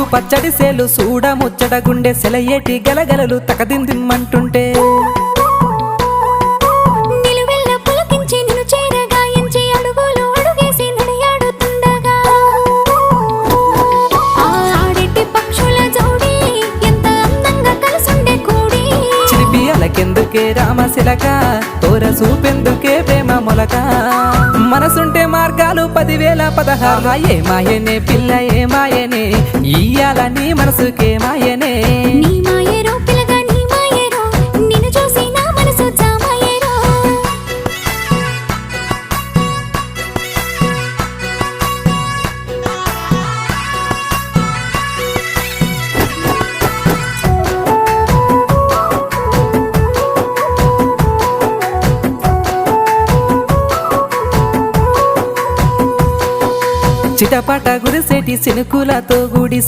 ముద్దు పచ్చడి సేలు సూడ ముచ్చట గుండె సెలయేటి గలగలలు తకదిందిమ్మంటుంటే నిలువెల్ల పులకించి నిన్ను చేరగాయించి అడుగులు అడుగేసి నడియాడుతుండగా ఆడెట్టి పక్షుల జోడి ఎంత అందంగా కలుసుండే కూడి చిలిపి అలకెందుకే రామశిలక తోర సూపెందుకే ప్రేమ మొలక మనసుంటే మార్గాలు 10,016 ఏ మాయనే పిల్ల ఏ మాయనే ఇయ్యాల నీ మనసుకే మాయనే నీ మాయేరో పిల్లగా నీ మాయేరో నిన్ను చూసి నా మనసు జామాయేరో చిటపట గురిసేటి సినుకులతో గుడి